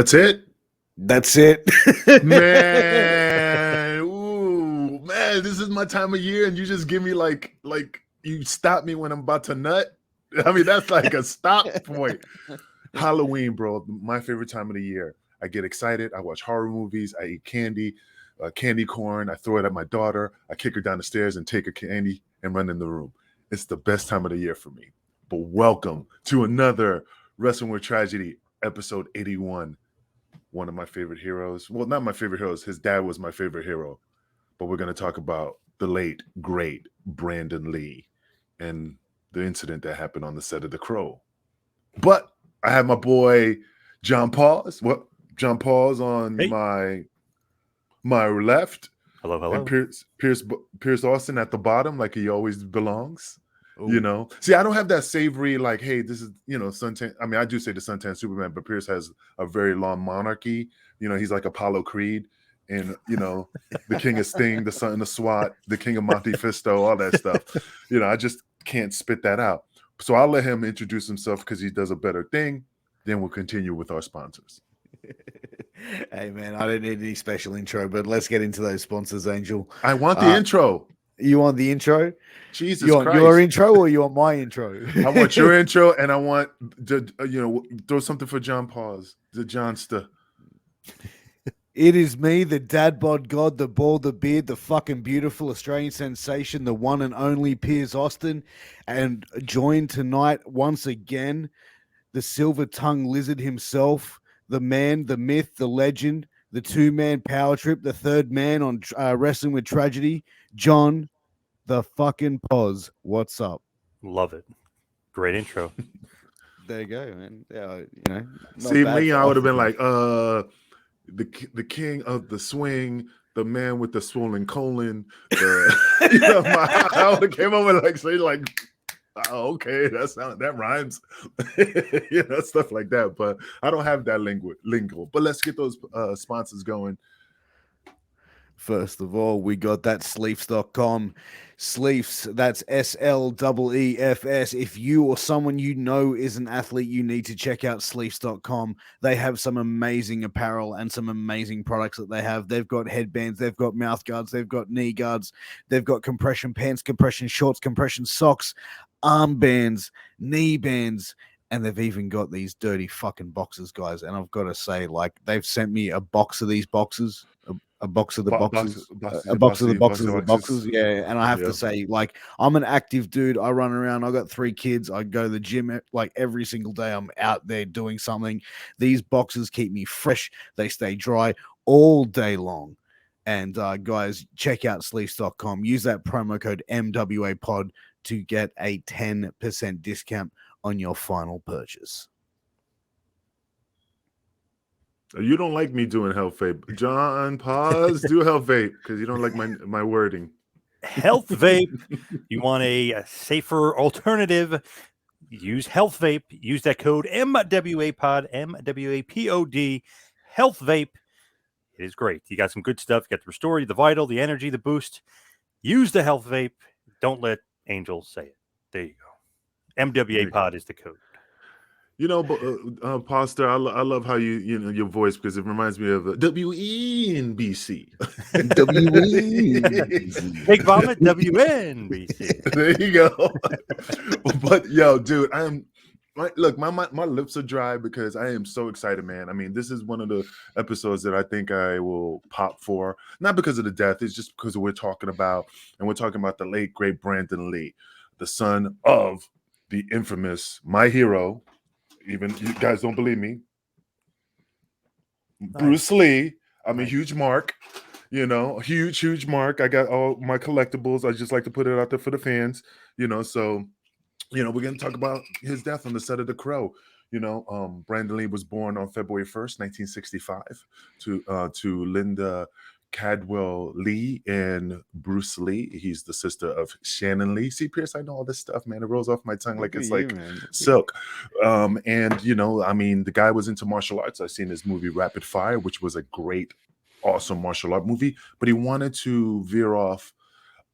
That's it? That's it. Man, ooh, man, this is my time of year, and you just give me like you stop me when I'm about to nut. I mean, that's like a stop point. Halloween, bro, my favorite time of the year. I get excited. I watch horror movies. I eat candy, candy corn. I throw it at my daughter. I kick her down the stairs and take her candy and run in the room. It's the best time of the year for me. But welcome to another Wrestling with Tragedy, episode 81. One of my favorite heroes. Well, not my favorite heroes. His dad was my favorite hero. But we're going to talk about the late, great BrandonLee and the incident that happened on the set of TheCrow. But I have my boy John Paws. What? John Paws on my left. Hello. And Piers Austin at the bottom, like he always belongs. Ooh. You know, see, I don't have that savory, like, hey, this is, suntan. I mean, I do say the suntan Superman, but Piers has a very long monarchy. He's like Apollo Creed and, the King of Sting, the Son of SWAT, the King of Monte Fisto, all that stuff. I just can't spit that out. So I'll let him introduce himself because he does a better thing. Then we'll continue with our sponsors. Hey, man, I don't need any special intro, but let's get into those sponsors, Angel. I want the intro. You want the intro? Jesus you want Christ. Your intro or you want my intro? I want your intro, and I want to, throw something for John Paws, the Johnster. It is me, the dad bod god, the bald, the beard, the fucking beautiful Australian sensation, the one and only Piers Austin, and joined tonight once again, the silver tongue lizard himself, the man, the myth, the legend, the two-man power trip, the third man on Wrestling with Tragedy, John the fucking Pos. What's up? Love it. Great intro. There you go, man. See, me, I would have been like, the king of the swing, the man with the swollen colon. I would have came over and say oh, okay, that rhymes. Stuff like that. But I don't have that lingo. But let's get those sponsors going. First of all, we got that Sleefs.com. Sleefs, that's SLEEFS. If you or someone you know is an athlete, you need to check out Sleefs.com. They have some amazing apparel and some amazing products that they have. They've got headbands, they've got mouth guards, they've got knee guards, they've got compression pants, compression shorts, compression socks, armbands, knee bands, and they've even got these dirty fucking boxes, guys. And I've got to say, they've sent me a box of these boxes. A box of the boxes, a box of the boxes of the boxes. Yeah. And I have to say, I'm an active dude. I run around. I got 3 kids. I go to the gym every single day. I'm out there doing something. These boxes keep me fresh. They stay dry all day long. And guys, check out sleeves.com. Use that promo code MWAPod to get a 10% discount on your final purchase. You don't like me doing health vape. John, pause. Do health vape because you don't like my wording. Health vape. You want a safer alternative? Use health vape. Use that code MWAPOD, MWAPOD. Health vape. It is great. You got some good stuff. You got the Restore, the Vital, the Energy, the Boost. Use the health vape. Don't let Angel say it. There you go. MWAPOD is the code. Pastor, I love how your voice, because it reminds me of WNBC. WNBC. Big Vomit, WNBC. There you go. But yo, dude, my lips are dry because I am so excited, man. I mean, this is one of the episodes that I think I will pop for, not because of the death, it's just because we're talking about the late great BrandonLee, the son of the infamous, my hero. Even you guys don't believe me. Nice. BruceLee. I'm Nice. a huge mark. Huge mark. I got all my collectibles. I just like to put it out there for the fans. So we're gonna talk about his death on the set of TheCrow. BrandonLee was born on February 1st, 1965, to Linda Cadwell Lee and Bruce Lee. He's the sister of Shannon Lee. See, Piers, I know all this stuff, man. It rolls off my tongue like it's silk. The guy was into martial arts. I've seen his movie Rapid Fire, which was a great, awesome martial art movie, but he wanted to veer off.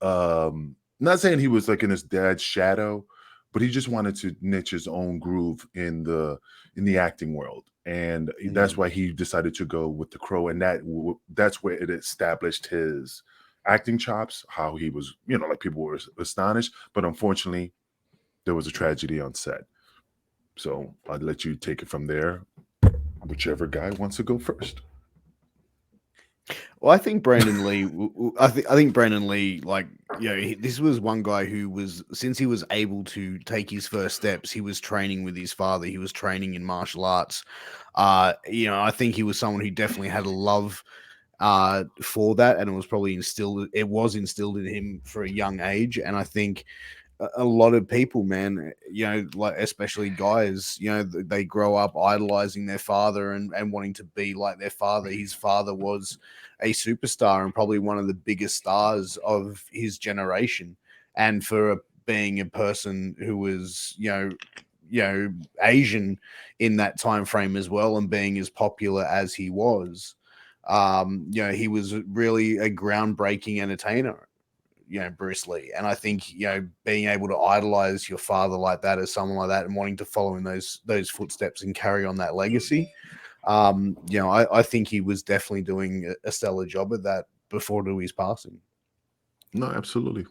Not saying he was in his dad's shadow, but he just wanted to niche his own groove in the acting world, and that's why he decided to go with TheCrow, and that's where it established his acting chops. How he was, like people were astonished, but unfortunately, there was a tragedy on set. So I'll let you take it from there, whichever guy wants to go first. Well, I think BrandonLee. I think BrandonLee, like, this was one guy who was, since he was able to take his first steps, he was training with his father. He was training in martial arts. I think he was someone who definitely had a love for that, and it was probably instilled. It was instilled in him for a young age, and I think a lot of people, man, like especially guys, they grow up idolizing their father and wanting to be like their father. His father was a superstar and probably one of the biggest stars of his generation. And for being a person who was, Asian in that time frame as well, and being as popular as he was, he was really a groundbreaking entertainer. Bruce Lee. And I think, being able to idolize your father like that, as someone like that, and wanting to follow in those footsteps and carry on that legacy, I think he was definitely doing a stellar job of that before to his passing. No, absolutely.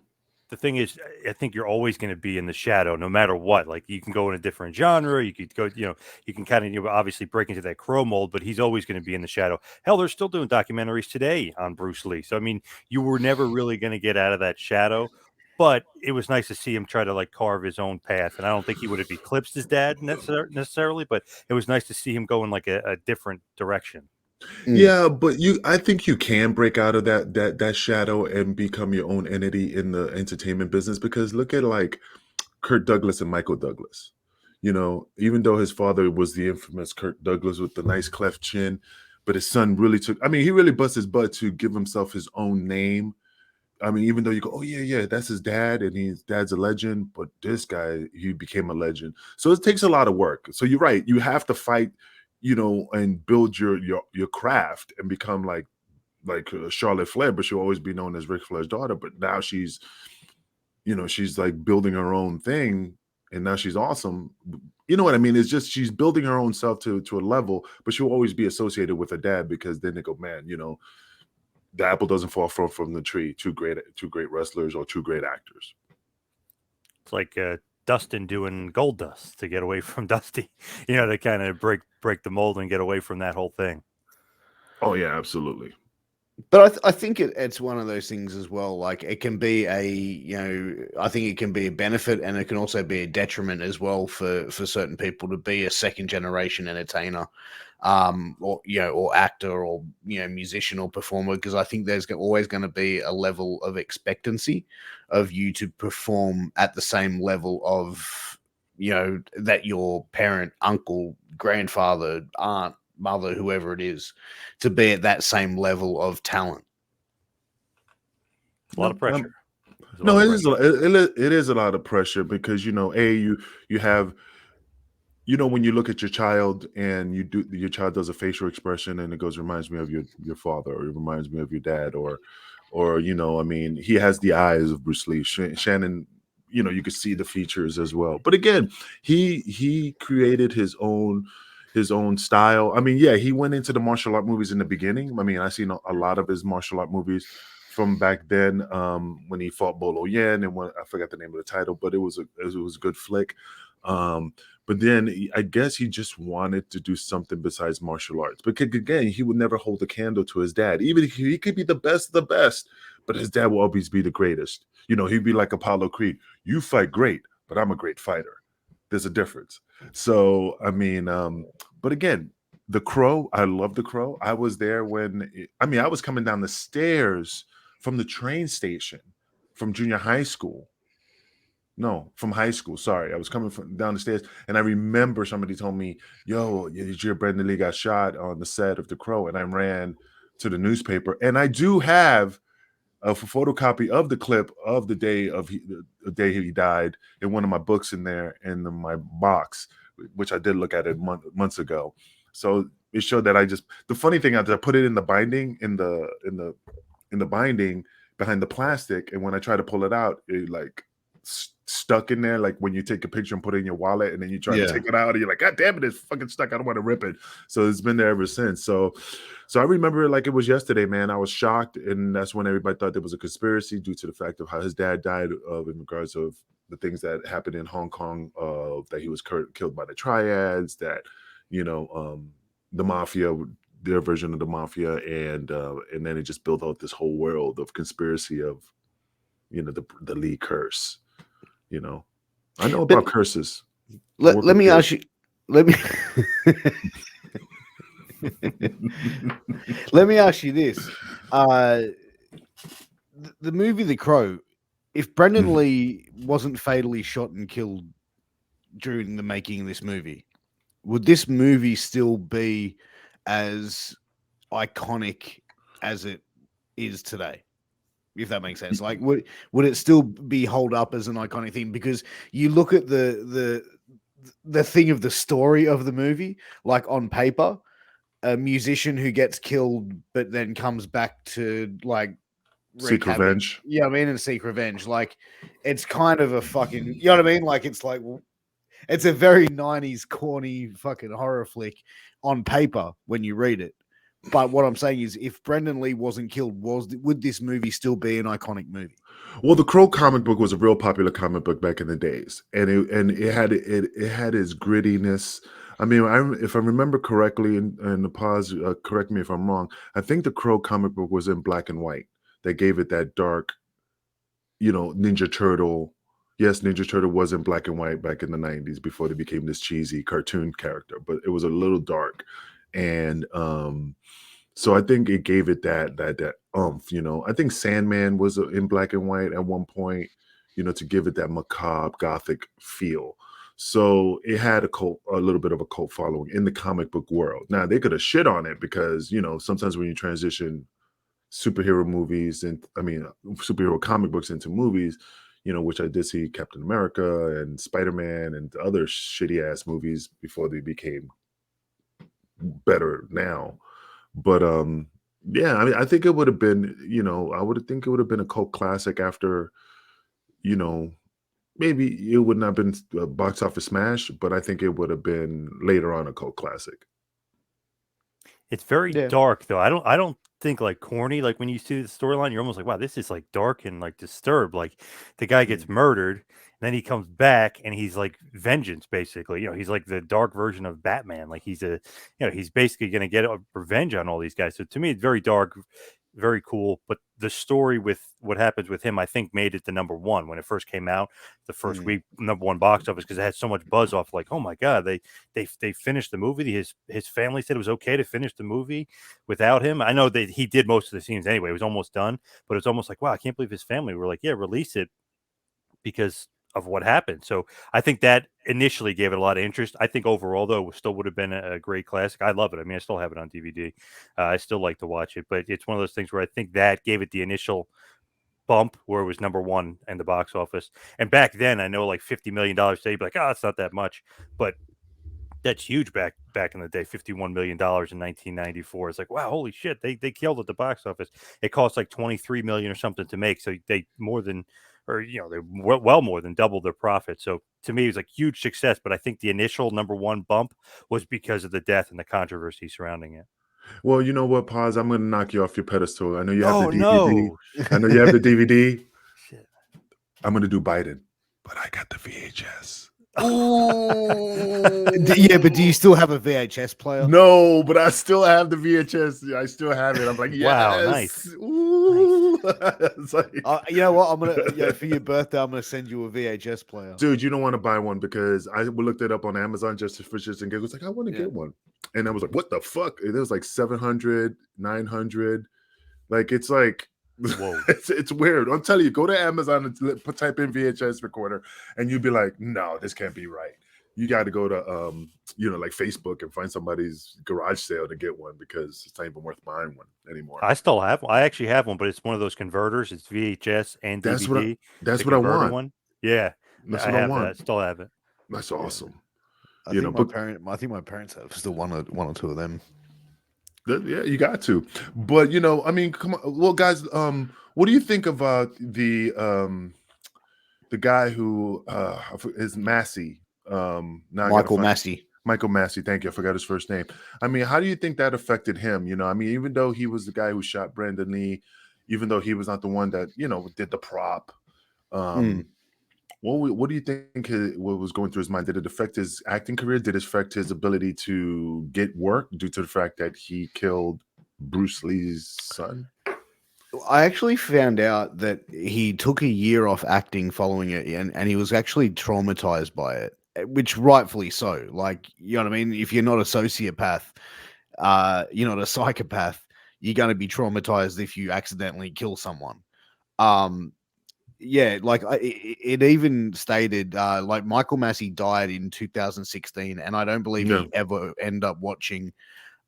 The thing is, I think you're always going to be in the shadow, no matter what. Like, you can go in a different genre, you could go, you can kind of, obviously break into that Crow mold, but he's always going to be in the shadow. Hell, they're still doing documentaries today on Bruce Lee. So, I mean, you were never really going to get out of that shadow, but it was nice to see him try to like carve his own path. And I don't think he would have eclipsed his dad necessarily, but it was nice to see him go in like a different direction. Yeah, but I think you can break out of that shadow and become your own entity in the entertainment business, because look at like Kirk Douglas and Michael Douglas. Even though his father was the infamous Kirk Douglas with the nice cleft chin, but his son really he really bust his butt to give himself his own name. I mean, even though you go, oh yeah, that's his dad, and his dad's a legend, but this guy, he became a legend. So it takes a lot of work. So you're right, you have to fight, and build your craft and become like Charlotte Flair, but she'll always be known as Ric Flair's daughter. But now she's like building her own thing, and now she's awesome. You know what I mean? It's just she's building her own self to a level, but she'll always be associated with her dad, because then they go, man, the apple doesn't fall from the tree. Two great wrestlers or two great actors. It's like Dustin doing Gold Dust to get away from Dusty, to kind of break the mold and get away from that whole thing. Oh yeah, absolutely. But I think it's one of those things as well. Like, it can be I think it can be a benefit, and it can also be a detriment as well for certain people to be a second generation entertainer, or actor, or musician or performer, because I think there's always going to be a level of expectancy of you to perform at the same level of that your parent, uncle, grandfather, aunt, mother, whoever it is, to be at that same level of talent. It's a lot of pressure. No, it is a lot of pressure, because you have, when you look at your child and your child does a facial expression and it goes, reminds me of your father, or it reminds me of your dad, or I mean, he has the eyes of Bruce Lee. Shannon, you could see the features as well. But again, he created his own style. I mean, yeah, he went into the martial art movies in the beginning. I mean, I've seen a lot of his martial art movies from back then, when he fought Bolo Yen, and I forgot the name of the title, but it was a good flick. But then I guess he just wanted to do something besides martial arts. Because again, he would never hold a candle to his dad. Even if he could be the best of the best, but his dad will always be the greatest. He'd be like Apollo Creed. You fight great, but I'm a great fighter. There's a difference. So, I mean, but again, TheCrow, I love TheCrow. I was there I was coming down the stairs from the train station from junior high school. No, from high school. Sorry. I was coming from down the stairs, and I remember somebody told me, yo, BrandonLee got shot on the set of TheCrow, and I ran to the newspaper. And I do have a photocopy of the clip of the day he died in one of my books in my box, which I did look at it months ago. So it showed that the funny thing is I put it in the binding, in the binding behind the plastic, and when I try to pull it out, it like stuck in there, like when you take a picture and put it in your wallet and then you try to Yeah. take it out and you're like, God damn it, it's fucking stuck. I don't want to rip it. So it's been there ever since. So I remember it like it was yesterday, man. I was shocked, and that's when everybody thought there was a conspiracy due to the fact of how his dad died in regards of the things that happened in Hong Kong, that he was killed by the triads, that the mafia, their version of the mafia, and then it just built out this whole world of conspiracy of the Lee curse. I know about curses. Let me ask you. Let me let me ask you this: the movie The Crow. If BrandonLee wasn't fatally shot and killed during the making of this movie, would this movie still be as iconic as it is today? If that makes sense, like would it still be hold up as an iconic thing? Because you look at the thing of the story of the movie, like on paper, a musician who gets killed but then comes back to like seek revenge. Yeah, I mean, and seek revenge. Like it's kind of a fucking, you know what I mean? Like it's like it's a very 90s corny fucking horror flick on paper when you read it. But what I'm saying is, if BrandonLee wasn't killed, would this movie still be an iconic movie? Well, the Crow comic book was a real popular comic book back in the days, and it had its grittiness. I mean, if I remember correctly, and the pause, correct me if I'm wrong. I think the Crow comic book was in black and white. That gave it that dark, Ninja Turtle. Yes, Ninja Turtle was in black and white back in the 90s before they became this cheesy cartoon character, but it was a little dark, and so I think it gave it that oomph. I think Sandman was in black and white at one point, to give it that macabre gothic feel. So it had a little bit of a cult following in the comic book world. Now they could have shit on it because sometimes when you transition superhero movies and superhero comic books into movies, which I did see Captain America and Spider-Man and other shitty ass movies before they became better now. But yeah, I mean, I think it would have been, I would think it would have been a cult classic after, maybe it would not have been a box office smash, but I think it would have been later on a cult classic. It's very dark though. I don't think like corny. Like when you see the storyline, you're almost like, wow, this is like dark and like disturbed. Like the guy gets murdered, and then he comes back and he's like vengeance, basically. He's like the dark version of Batman. Like he's he's basically gonna get revenge on all these guys. So to me, it's very dark, very cool. But the story with what happens with him, I think, made it the number one when it first came out. The first week, number one box office, because it had so much buzz off. Like, oh my god, they finished the movie. His family said it was okay to finish the movie without him. I know that he did most of the scenes anyway. It was almost done, but it was almost like, wow, I can't believe his family were like, yeah, release it because of what happened. So I think that initially gave it a lot of interest. I think overall, though, it still would have been a great classic. I love it. I mean, I still have it on DVD. I still like to watch it, but it's one of those things where I think that gave it the initial bump where it was number one in the box office. And back then, I know like $50 million today, you'd be like, oh, it's not that much, but that's huge back in the day. $51 million in 1994. It's like, wow, holy shit, they killed at the box office. It cost like $23 million or something to make, so they more than, or they well more than doubled their profit. So to me, it was like huge success. But I think the initial number one bump was because of the death and the controversy surrounding it. Well, you know what, Paz? I'm going to knock you off your pedestal. I know you have the DVD. No. I know you have the DVD. Shit. I'm going to do Biden, but I got the VHS. Ooh. Yeah, but do you still have a VHS player? No, but I still have the VHS. I still have it. I'm like, yes. Wow, nice. Ooh. It's like, you know what? I'm gonna for your birthday, I'm gonna send you a VHS player. Dude, you don't want to buy one because I looked it up on Amazon just for shits and giggles. Like, I want to get one. And I was like, what the fuck? It was like 700, 900. Like, it's like, whoa. It's weird. I'm telling you, go to Amazon and type in VHS recorder, and you'll be like, no, this can't be right. You got to go to, like Facebook and find somebody's garage sale to get one because it's not even worth buying one anymore. I still have one. I actually have one, but it's one of those converters. It's VHS and DVD. That's what I want. One. Yeah, that's what I want. I still have it. That's awesome. I think my parents have still one or two of them. Yeah, you got to. But I mean, come on. Well, guys, what do you think about the the guy who is Massey. Now I gotta Michael find Massey. Michael Massey. Thank you. I forgot his first name. I mean, how do you think that affected him? You know, I mean, even though he was the guy who shot BrandonLee, even though he was not the one that did the prop. What do you think what was going through his mind? Did it affect his acting career? Did it affect his ability to get work due to the fact that he killed Bruce Lee's son? I actually found out that he took a year off acting following it, and he was actually traumatized by it, which rightfully so. Like, you know what I mean? If you're not a sociopath, you're not a psychopath, you're going to be traumatized if you accidentally kill someone. Yeah, like it even stated, like Michael Massey died in 2016, and I don't believe he ever ended up watching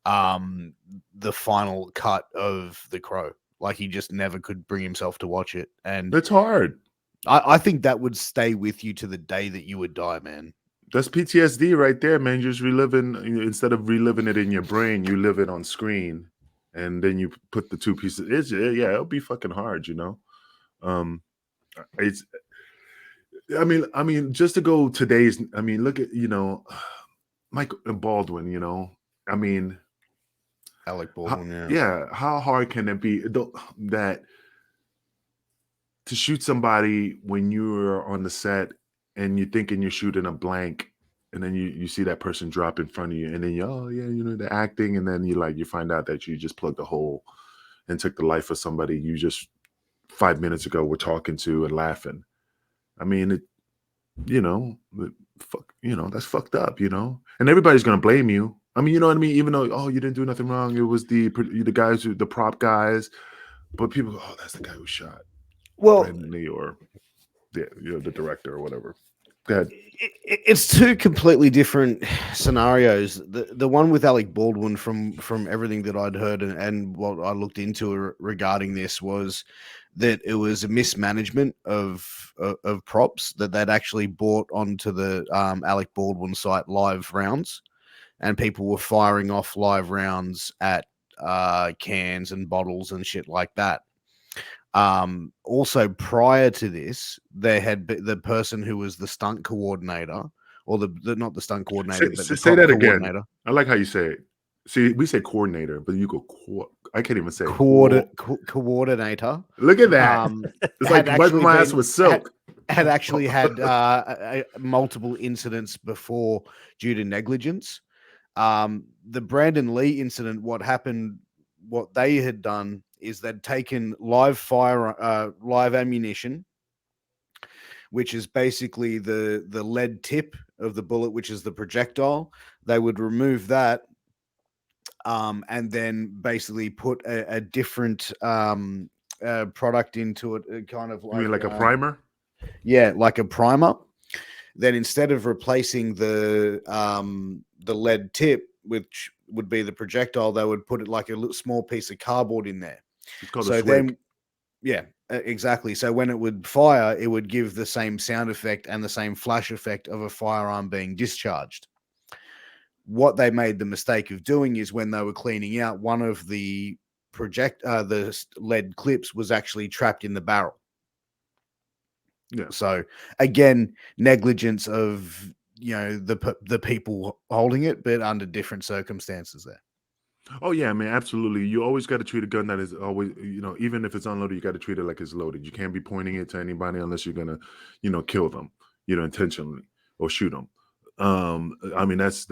the final cut of TheCrow. Like, he just never could bring himself to watch it, and It's hard. I think that would stay with you to the day that you would die, man. That's PTSD right there, man. You're just reliving, instead of reliving it in your brain, you live it on screen, and then you put the two pieces. It'll be fucking hard, It's, I mean, just to go today's. I mean, look at Mike Baldwin. I mean, Alec Baldwin, how hard can it be that to shoot somebody when you're on the set and you're thinking you're shooting a blank, and then you see that person drop in front of you, and then they're acting, and then you find out that you just plugged a hole and took the life of somebody you just 5 minutes ago were talking to and laughing. I mean, that's fucked up, and everybody's gonna blame you. I mean, you know what I mean? Even though, you didn't do nothing wrong, it was the guys the prop guys, but people go, that's the guy who shot BrandonLee or the director or whatever. Go ahead. It's two completely different scenarios. The one with Alec Baldwin, from everything that I'd heard and what I looked into regarding this, was that it was a mismanagement of props, that they'd actually bought onto the Alec Baldwin site live rounds, and people were firing off live rounds at cans and bottles and shit like that. Also, prior to this, there had the person who was the stunt coordinator, or the not the stunt coordinator, but the say that coordinator. Again. I like how you say it. See, we say coordinator, but you go I can't even say coordinator. Look at that. It's like wiping my ass with silk. Had actually had multiple incidents before due to negligence. The BrandonLee incident, what they had done is they'd taken live ammunition, which is basically the lead tip of the bullet, which is the projectile. They would remove that, and then basically put a different product into it, kind of like, you mean like a primer? Yeah, like a primer. Then instead of replacing the lead tip, which would be the projectile, they would put it like a little small piece of cardboard in there. It's called a swig. Yeah, exactly. So when it would fire, it would give the same sound effect and the same flash effect of a firearm being discharged. What they made the mistake of doing is, when they were cleaning out, one of the the lead clips was actually trapped in the barrel. Yeah. So again, negligence of the people holding it, but under different circumstances there. Oh yeah, man, absolutely. You always got to treat a gun that is always, even if it's unloaded, you got to treat it like it's loaded. You can't be pointing it to anybody unless you're gonna, kill them, intentionally, or shoot them. I mean, that's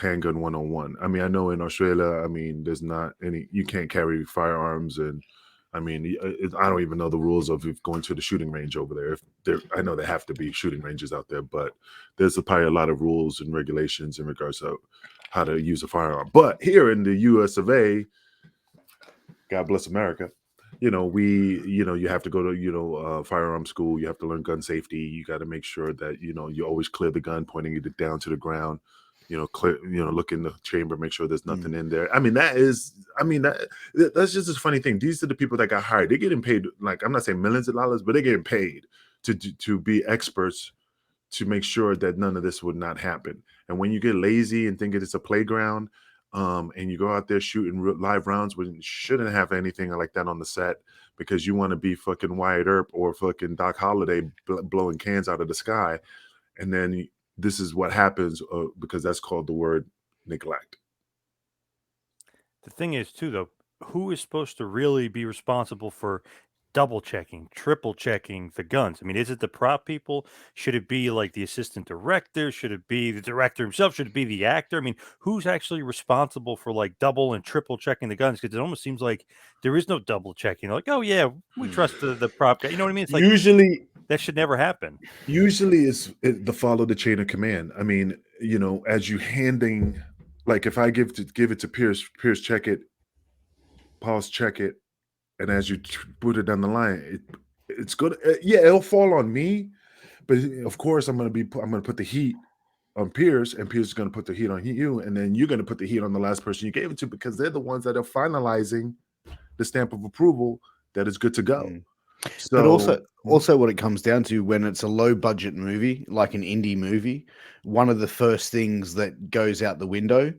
handgun 101. I mean, I know in Australia, I mean, there's not any, you can't carry firearms, and I mean, I don't even know the rules of going to the shooting range over there. I know there have to be shooting ranges out there, but there's probably a lot of rules and regulations in regards to how to use a firearm. But here in the U.S. of A., God bless America, you have to go to, firearm school. You have to learn gun safety. You got to make sure that, you always clear the gun, pointing it down to the ground, clear, look in the chamber, make sure there's nothing in there. I mean, that's just a funny thing. These are the people that got hired. They're getting paid, like, I'm not saying millions of dollars, but they're getting paid to be experts, to make sure that none of this would not happen. And when you get lazy and think it's a playground, and you go out there shooting live rounds when you shouldn't have anything like that on the set because you want to be fucking Wyatt Earp or fucking Doc Holliday blowing cans out of the sky, and then this is what happens because that's called the word neglect. The thing is, too, though, who is supposed to really be responsible for double checking, triple checking the guns? I mean, is it the prop people? Should it be like the assistant director? Should it be the director himself? Should it be the actor? I mean, who's actually responsible for like double and triple checking the guns? Because it almost seems like there is no double checking. Like, oh yeah, we trust the prop guy. You know what I mean? It's like Usually that should never happen. Usually it's the follow the chain of command. I mean, you know, as you handing, like if I give it to Piers, check it, pause, check it, and as you put it down the line, it's good. Yeah, it'll fall on me, but of course I'm gonna put the heat on Piers, and Piers is gonna put the heat on you, and then you're gonna put the heat on the last person you gave it to because they're the ones that are finalizing the stamp of approval that is good to go. Mm. So, but also what it comes down to when it's a low budget movie, like an indie movie, one of the first things that goes out the window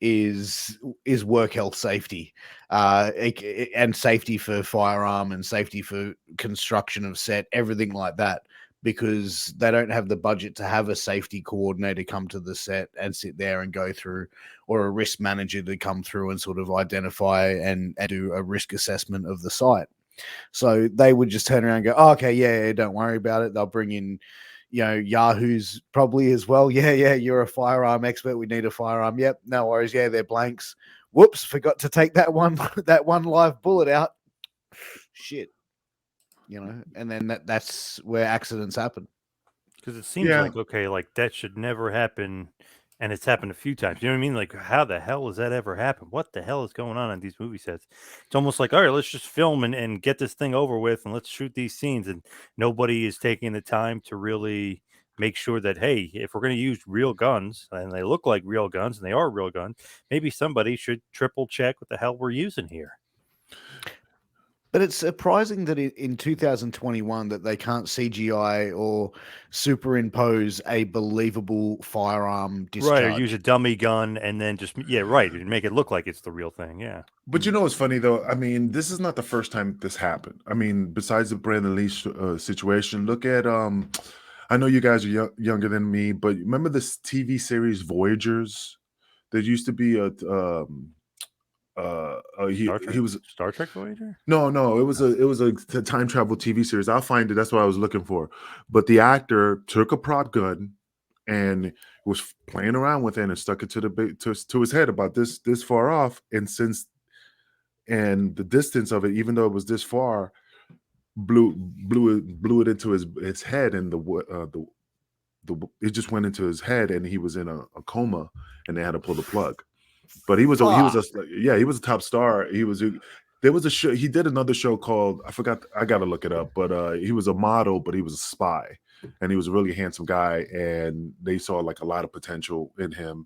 is work health safety, and safety for firearm and safety for construction of set, everything like that, because they don't have the budget to have a safety coordinator come to the set and sit there and go through, or a risk manager to come through and sort of identify and do a risk assessment of the site. So they would just turn around and go, oh, okay, yeah, don't worry about it. They'll bring in, you know, Yahoos probably as well. Yeah, you're a firearm expert. We need a firearm. Yep, no worries. Yeah, they're blanks. Whoops, forgot to take that one live bullet out. Shit. You know, and then that's where accidents happen. Because it seems like, okay, like that should never happen. And it's happened a few times. You know what I mean? Like, how the hell has that ever happened? What the hell is going on these movie sets? It's almost like, all right, let's just film and get this thing over with and let's shoot these scenes. And nobody is taking the time to really make sure that, hey, if we're going to use real guns and they look like real guns and they are real guns, maybe somebody should triple check what the hell we're using here. But it's surprising that in 2021 that they can't CGI or superimpose a believable firearm discharge. Right, or use a dummy gun and then just, right, and make it look like it's the real thing, yeah. But you know what's funny though? I mean, this is not the first time this happened. I mean, besides the BrandonLee situation, look at I know you guys are younger than me, but remember this TV series Voyagers? There used to be he was Star Trek Voyager? No, it was a time travel TV series. I'll find it. That's what I was looking for. But the actor took a prop gun and was playing around with it and stuck it to his head about this far off. And the distance of it, even though it was this far, blew it into his head, and it just went into his head, and he was in a coma, and they had to pull the plug. But he was a top star. There was a show. He did another show called, I forgot. I got to look it up. But he was a model, but he was a spy, and he was a really handsome guy. And they saw like a lot of potential in him.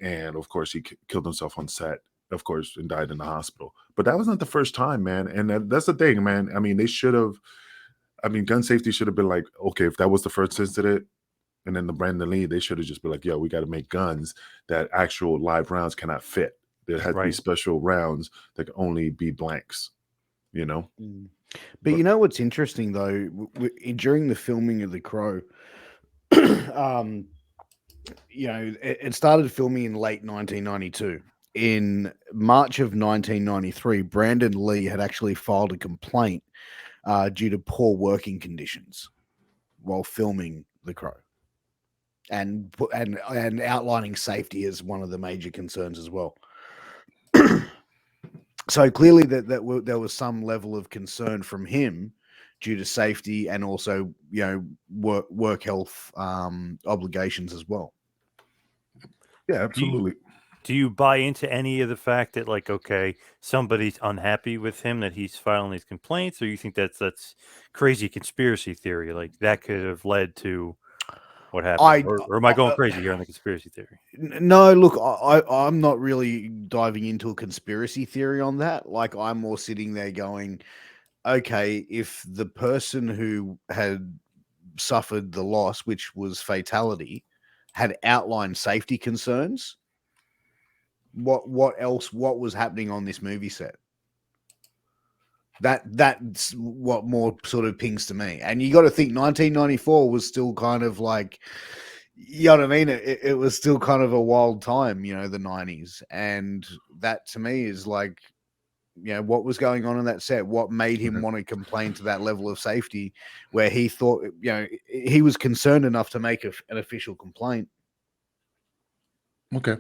And of course, he killed himself on set, of course, and died in the hospital. But that was not the first time, man. And that's the thing, man. I mean, they should have. I mean, gun safety should have been like, okay, if that was the first incident, and then the BrandonLee, they should have just been like, yo, we got to make guns that actual live rounds cannot fit. There had to be special rounds that can only be blanks, you know? But you know what's interesting, though? During the filming of TheCrow, you know, it started filming in late 1992. In March of 1993, BrandonLee had actually filed a complaint due to poor working conditions while filming TheCrow. And outlining safety as one of the major concerns as well. So clearly there was some level of concern from him due to safety and also, you know, work health obligations as well. Yeah, absolutely. Do you buy into any of the fact that, like, okay, somebody's unhappy with him that he's filing these complaints, or you think that's crazy conspiracy theory, like that could have led to what happened? Or am I going crazy here on the conspiracy theory? No, look, I'm not really diving into a conspiracy theory on that. Like, I'm more sitting there going, okay, if the person who had suffered the loss, which was fatality, had outlined safety concerns, What else? What was happening on this movie set? That's what more sort of pings to me. And you got to think 1994 was still kind of like, you know what I mean? It was still kind of a wild time, you know, the 90s. And that to me is like, you know, what was going on in that set? What made him want to complain to that level of safety where he thought, you know, he was concerned enough to make an official complaint? Okay.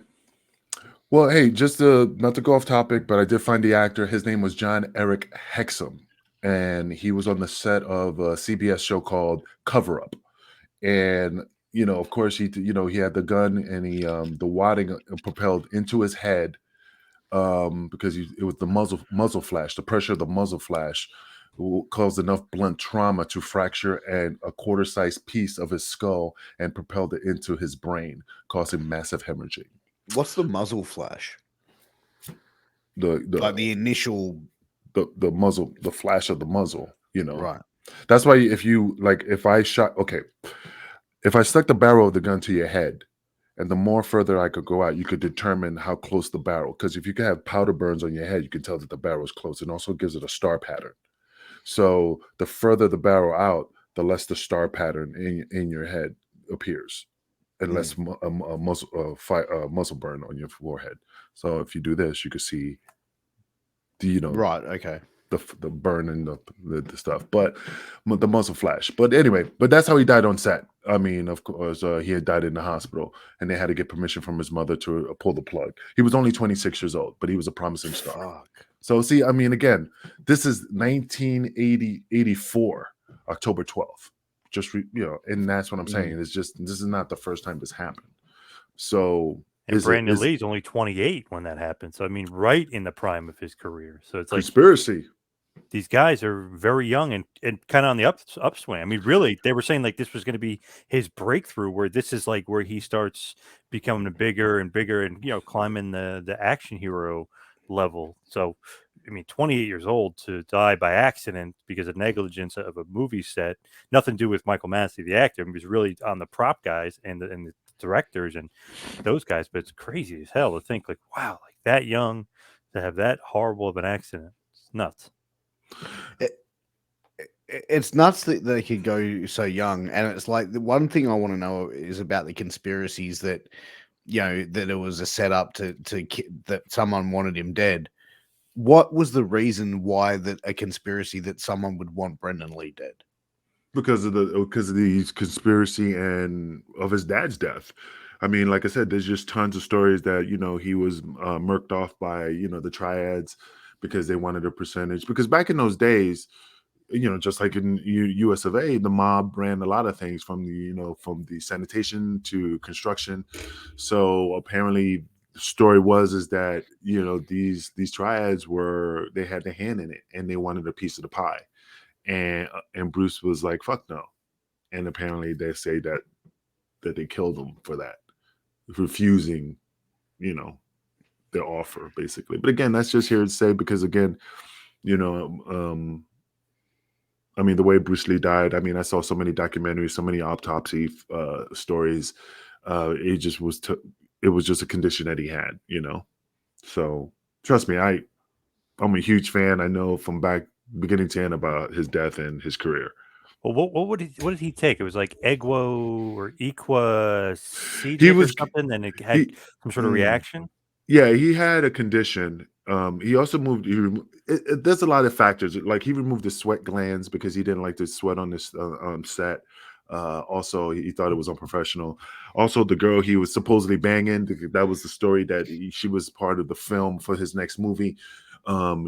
Well, hey, just not to go off topic, but I did find the actor. His name was John Eric Hexum, and he was on the set of a CBS show called Cover Up. And of course, he had the gun, and the wadding propelled into his head, because it was the muzzle flash. The pressure of the muzzle flash caused enough blunt trauma to fracture a quarter-sized piece of his skull and propelled it into his brain, causing massive hemorrhaging. What's the muzzle flash? The Like the initial, the muzzle, the flash of the muzzle. right? That's why if I stuck the barrel of the gun to your head, and the more further I could go out, you could determine how close the barrel. Because if you can have powder burns on your head, you can tell that the barrel is close. It also gives it a star pattern. So the further the barrel out, the less the star pattern in your head appears, and less muzzle burn on your forehead. So if you do this, you could see Right. Okay. the burn and the stuff, but the muzzle flash. But anyway, that's how he died on set. I mean, of course, he had died in the hospital, and they had to get permission from his mother to pull the plug. He was only 26 years old, but he was a promising star. Fuck. So see, I mean, again, this is 1984, October 12th. And that's what I'm saying. It's just, this is not the first time this happened. So And Brandon Lee's only 28 when that happened. So I mean, right in the prime of his career. So it's like conspiracy. These guys are very young and kind of on the upswing. I mean, really, they were saying like this was going to be his breakthrough, where this is like where he starts becoming bigger and bigger and climbing the action hero level. So I mean, 28 years old to die by accident because of negligence of a movie set, nothing to do with Michael Massey, the actor. It was really on the prop guys and the directors and those guys. But it's crazy as hell to think like, wow, like that young to have that horrible of an accident. It's nuts. It's nuts that they could go so young. And it's like, the one thing I want to know is about the conspiracies that, that it was a setup to that someone wanted him dead. What was the reason why that a conspiracy that someone would want BrandonLee dead? Because of the conspiracy and of his dad's death. I mean, like I said, there's just tons of stories that he was murked off by the triads because they wanted a percentage. Because back in those days, just like in U.S. of A., the mob ran a lot of things from the sanitation to construction. So apparently, the story is that these triads they had their hand in it and they wanted a piece of the pie. And Bruce was like, fuck no. And apparently they say that they killed him for that, refusing, their offer, basically. But again, that's just here to say, because again, I mean, the way Bruce Lee died, I mean, I saw so many documentaries, so many autopsy stories. It just was, it was just a condition that he had, So trust me, I'm a huge fan. I know from back beginning to end about his death and his career. Well, what did he take? It was like Egwo or Equa or something, and it had some sort of reaction. Yeah, he had a condition. He also there's a lot of factors. Like he removed his sweat glands because he didn't like to sweat on this set. Also, he thought it was unprofessional. Also, the girl he was supposedly banging, that was the story that she was part of the film for his next movie.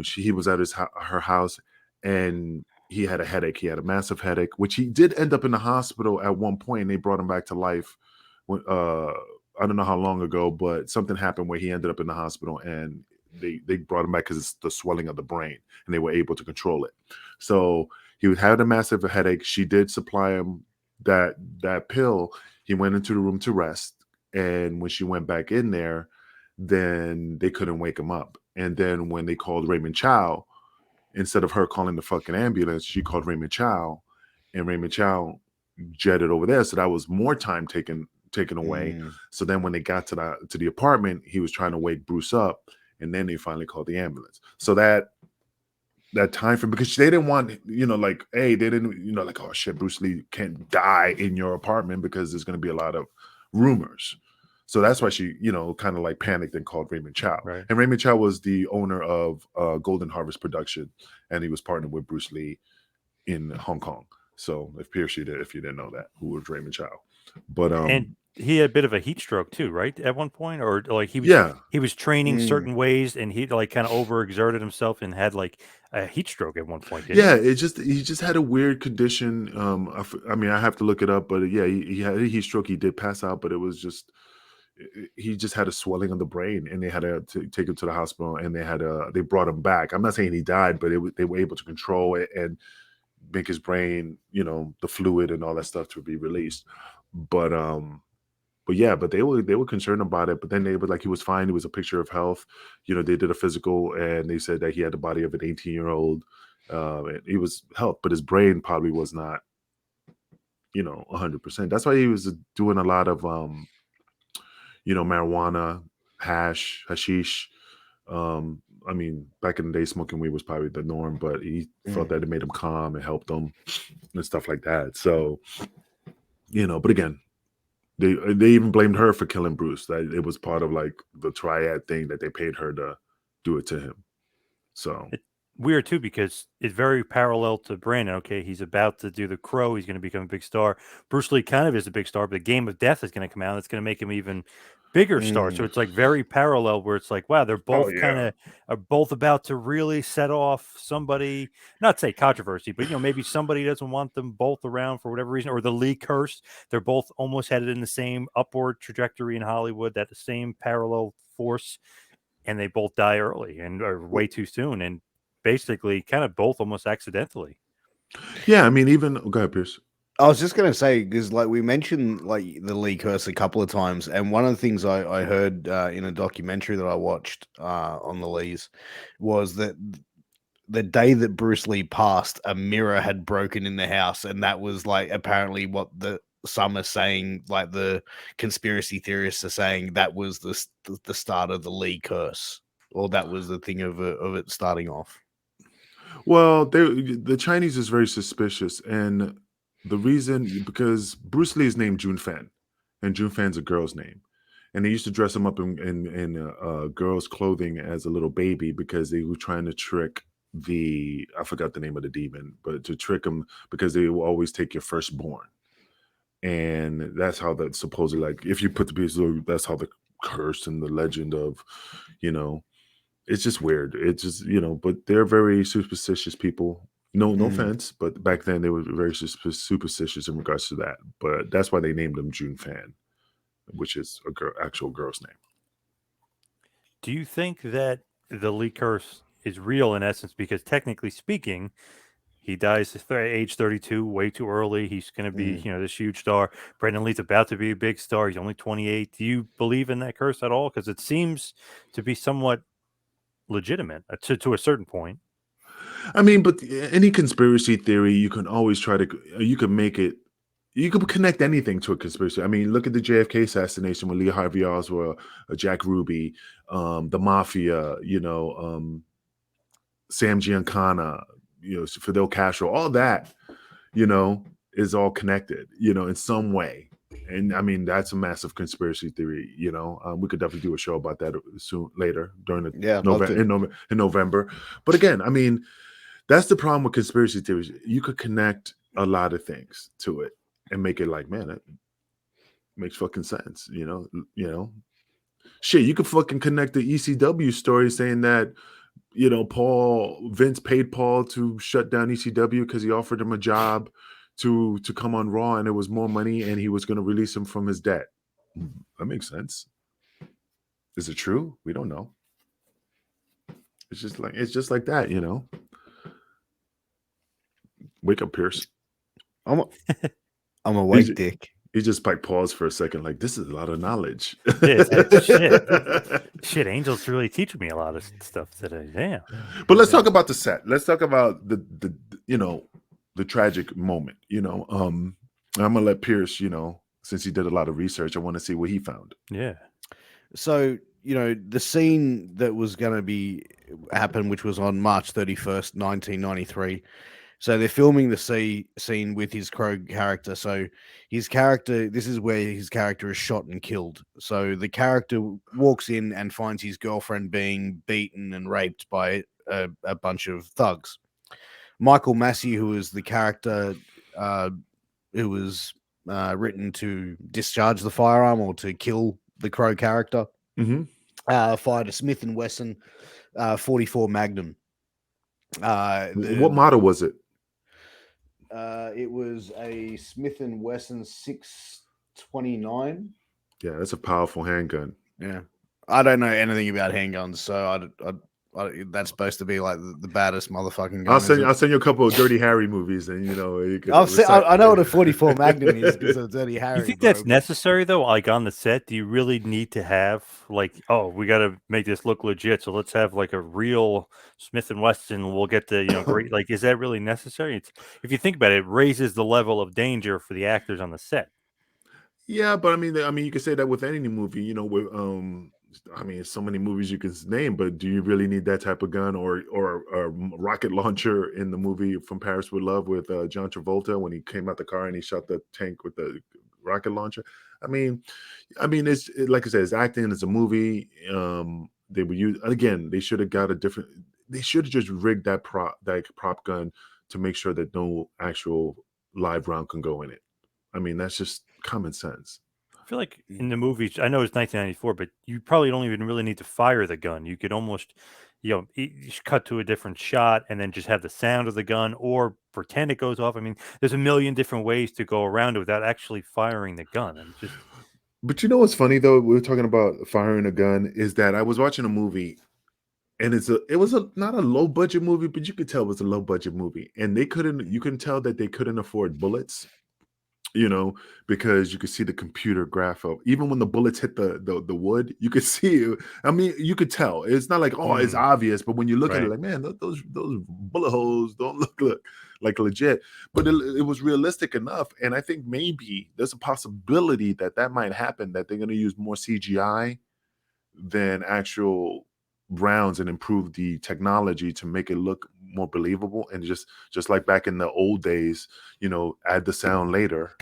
He was at her house, and he had a headache. He had a massive headache, which he did end up in the hospital at one point, and they brought him back to life. I don't know how long ago, but something happened where he ended up in the hospital, and they brought him back because it's the swelling of the brain, and they were able to control it. So he had a massive headache. She did supply him that pill. He went into the room to rest, and when she went back in there, then they couldn't wake him up. And then when they called Raymond Chow, instead of her calling the fucking ambulance, she called Raymond Chow, and Raymond Chow jetted over there. So that was more time taken taken away. So then when they got to the apartment, he was trying to wake Bruce up, and then they finally called the ambulance. So that time frame, because they didn't want, like, hey, they didn't, like, oh shit, Bruce Lee can't die in your apartment because there's going to be a lot of rumors. So that's why she, kind of like panicked and called Raymond Chow. Right. And Raymond Chow was the owner of Golden Harvest Production, and he was partnered with Bruce Lee in Hong Kong. So if Piers, if you didn't know that, who was Raymond Chow. But and he had a bit of a heat stroke too, right? At one point, or like he was training certain ways, and he like kind of overexerted himself and had like a heat stroke at one point. He just had a weird condition. I mean, I have to look it up, but yeah, he had a heat stroke. He did pass out, but it was just, he just had a swelling of the brain, and they had to take him to the hospital, and they brought him back. I'm not saying he died, but they were able to control it and make his brain, the fluid and all that stuff to be released. But they were concerned about it. But then they were like, he was fine. It was a picture of health. They did a physical, and they said that he had the body of an 18-year-old. And he was health, but his brain probably was not, 100%. That's why he was doing a lot of, marijuana, hashish. I mean, back in the day, smoking weed was probably the norm, but he felt that it made him calm and helped him and stuff like that. So, but again, they even blamed her for killing Bruce. That it was part of like the triad thing that they paid her to do it to him. So it's weird too, because it's very parallel to Brandon. Okay, he's about to do TheCrow. He's going to become a big star. Bruce Lee kind of is a big star, but the Game of Death is going to come out. It's going to make him even bigger star. So it's like very parallel, where it's like, wow, they're both are both about to really set off somebody, not say controversy, but maybe somebody doesn't want them both around for whatever reason, or the Lee curse. They're both almost headed in the same upward trajectory in Hollywood, that the same parallel force, and they both die early and are way too soon, and basically kind of both almost accidentally. Yeah, I mean, even go ahead, Piers. I was just going to say, because like we mentioned like the Lee curse a couple of times, and one of the things I heard in a documentary that I watched on the Lees was that the day that Bruce Lee passed, a mirror had broken in the house, and that was like apparently what some are saying, like the conspiracy theorists are saying, that was the start of the Lee curse, or that was the thing of it starting off. Well, the Chinese is very suspicious, and the reason, because Bruce Lee is named Jun Fan, and Jun Fan's a girl's name, and they used to dress him up in girls' clothing as a little baby because they were trying to trick I forgot the name of the demon, but to trick him, because they will always take your firstborn, and that's how that supposedly, like, if you put the pieces, that's how the curse and the legend of, it's just weird. It's just, but they're very superstitious people. No offense, but back then they were very superstitious in regards to that. But that's why they named him Jun Fan, which is actual girl's name. Do you think that the Lee curse is real in essence? Because technically speaking, he dies at age 32, way too early. He's going to be, this huge star. Brandon Lee's about to be a big star. He's only 28. Do you believe in that curse at all? Because it seems to be somewhat legitimate to a certain point. I mean, but any conspiracy theory, you can always you can connect anything to a conspiracy. I mean, look at the JFK assassination with Lee Harvey Oswald, Jack Ruby, the Mafia, Sam Giancana, Fidel Castro, all that, is all connected, in some way. And I mean, that's a massive conspiracy theory. We could definitely do a show about that later during in November. But again, I mean, that's the problem with conspiracy theories. You could connect a lot of things to it and make it like, man, that makes fucking sense. Shit, you could fucking connect the ECW story saying that, Vince paid Paul to shut down ECW because he offered him a job to come on Raw, and it was more money, and he was going to release him from his debt. That makes sense. Is it true? We don't know. It's just like that, Wake up, Piers. I'm awake, Dick. He just like paused for a second, like, this is a lot of knowledge. Shit, Angel's really teaching me a lot of stuff today. Damn. But let's talk about the set. Let's talk about the tragic moment. I'm gonna let Piers, since he did a lot of research, I want to see what he found. Yeah. So, the scene that was going to happen, which was on March 31st, 1993. So they're filming the scene with his Crow character. So this is where his character is shot and killed. So the character walks in and finds his girlfriend being beaten and raped by a bunch of thugs. Michael Massey, who is the character who was written to discharge the firearm or to kill the Crow character, fired a Smith & Wesson 44 Magnum. What model was it? It was a Smith & Wesson 629. Yeah, that's a powerful handgun. Yeah, I don't know anything about handguns, so that's supposed to be like the baddest motherfucking gun. I'll send you a couple of Dirty Harry movies, and you can. I know what a 44 Magnum is because of Dirty Harry. You think that's necessary though? Like on the set, do you really need to have we got to make this look legit, so let's have like a real Smith and Wesson. We'll get the great. Like, is that really necessary? If you think about it, it raises the level of danger for the actors on the set. Yeah, but I mean, you could say that with any movie. So many movies you can name, but do you really need that type of gun or a rocket launcher in the movie From Paris with Love with John Travolta when he came out the car and he shot the tank with the rocket launcher? I mean, it's like I said, it's acting. It's a movie. They were they should have got they should have just rigged that prop gun to make sure that no actual live round can go in it. I mean, that's just common sense. I feel like in the movies, I know it's 1994, but you probably don't even really need to fire the gun. You could almost, you cut to a different shot and then just have the sound of the gun or pretend it goes off. I mean, there's a million different ways to go around it without actually firing the gun. But you know what's funny though? We were talking about firing a gun. Is that I was watching a movie, and it was not a low budget movie, but you could tell it was a low budget movie, and you couldn't tell that they couldn't afford bullets. Because you could see the computer graph of even when the bullets hit the wood, you could see it. I mean, you could tell. It's not like it's obvious, but when you look at it, like, man, those bullet holes don't look like legit. But it was realistic enough, and I think maybe there's a possibility that might happen. That they're going to use more CGI than actual rounds and improve the technology to make it look more believable, and just like back in the old days, add the sound later.